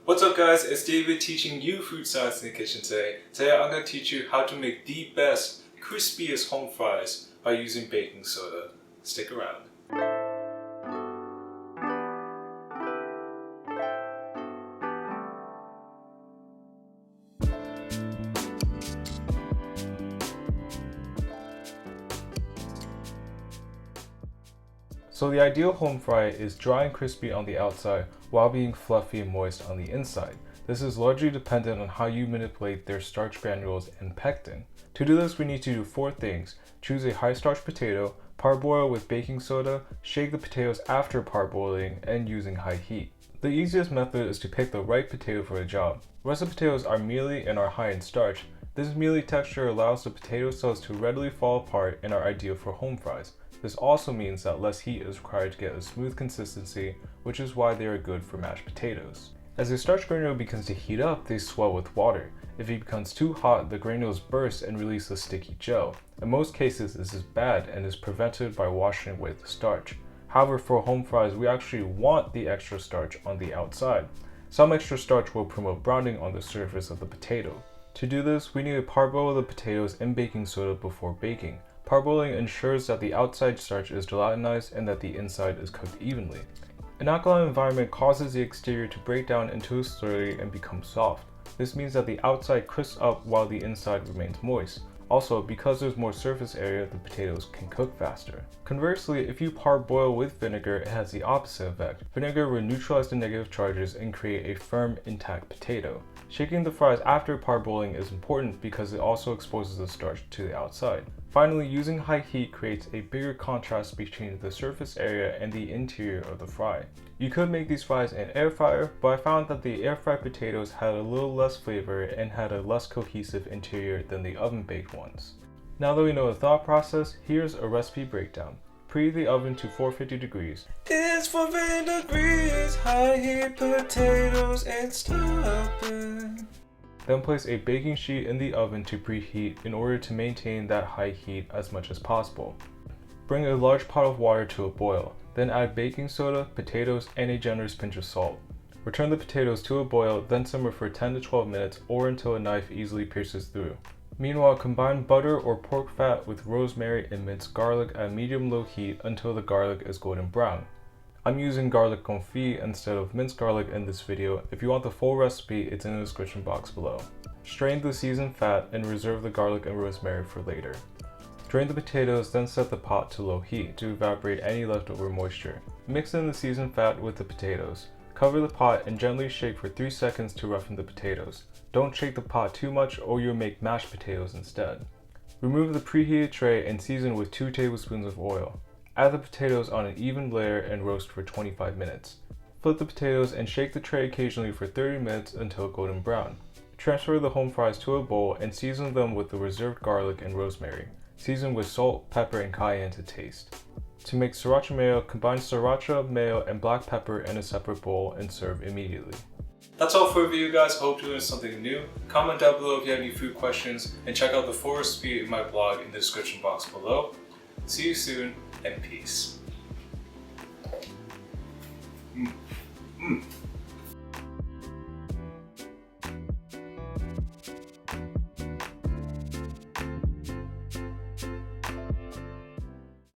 What's up guys, it's David teaching you food science in the kitchen today. Today I'm going to teach you how to make the best, crispiest home fries by using baking soda. Stick around. So the ideal home fry is dry and crispy on the outside while being fluffy and moist on the inside. This is largely dependent on how you manipulate their starch granules and pectin. To do this, we need to do 4 things. Choose a high starch potato, parboil with baking soda, shake the potatoes after parboiling, and using high heat. The easiest method is to pick the right potato for the job. Russet potatoes are mealy and are high in starch. This mealy texture allows the potato cells to readily fall apart and are ideal for home fries. This also means that less heat is required to get a smooth consistency, which is why they are good for mashed potatoes. As the starch granule begins to heat up, they swell with water. If it becomes too hot, the granules burst and release a sticky gel. In most cases, this is bad and is prevented by washing away the starch. However, for home fries, we actually want the extra starch on the outside. Some extra starch will promote browning on the surface of the potato. To do this, we need to parboil the potatoes in baking soda before baking. Parboiling ensures that the outside starch is gelatinized and that the inside is cooked evenly. An alkaline environment causes the exterior to break down into a slurry and become soft. This means that the outside crisps up while the inside remains moist. Also, because there's more surface area, the potatoes can cook faster. Conversely, if you parboil with vinegar, it has the opposite effect. Vinegar will neutralize the negative charges and create a firm, intact potato. Shaking the fries after parboiling is important because it also exposes the starch to the outside. Finally, using high heat creates a bigger contrast between the surface area and the interior of the fry. You could make these fries in air fryer, but I found that the air fried potatoes had a little less flavor and had a less cohesive interior than the oven baked ones. Now that we know the thought process, here's a recipe breakdown. Preheat the oven to 450 degrees. It's 450 degrees, high heat potatoes and stuffing. Then place a baking sheet in the oven to preheat in order to maintain that high heat as much as possible. Bring a large pot of water to a boil, then add baking soda, potatoes, and a generous pinch of salt. Return the potatoes to a boil, then simmer for 10 to 12 minutes or until a knife easily pierces through. Meanwhile, combine butter or pork fat with rosemary and minced garlic at medium-low heat until the garlic is golden brown. I'm using garlic confit instead of minced garlic in this video. If you want the full recipe, it's in the description box below. Strain the seasoned fat and reserve the garlic and rosemary for later. Drain the potatoes, then set the pot to low heat to evaporate any leftover moisture. Mix in the seasoned fat with the potatoes. Cover the pot and gently shake for 3 seconds to roughen the potatoes. Don't shake the pot too much or you'll make mashed potatoes instead. Remove the preheated tray and season with 2 tablespoons of oil. Add the potatoes on an even layer and roast for 25 minutes. Flip the potatoes and shake the tray occasionally for 30 minutes until golden brown. Transfer the home fries to a bowl and season them with the reserved garlic and rosemary. Season with salt, pepper, and cayenne to taste. To make Sriracha Mayo, combine Sriracha Mayo and black pepper in a separate bowl and serve immediately. That's all for the video guys, hope you learned something new. Comment down below if you have any food questions and check out the full recipe in my blog in the description box below. See you soon and peace.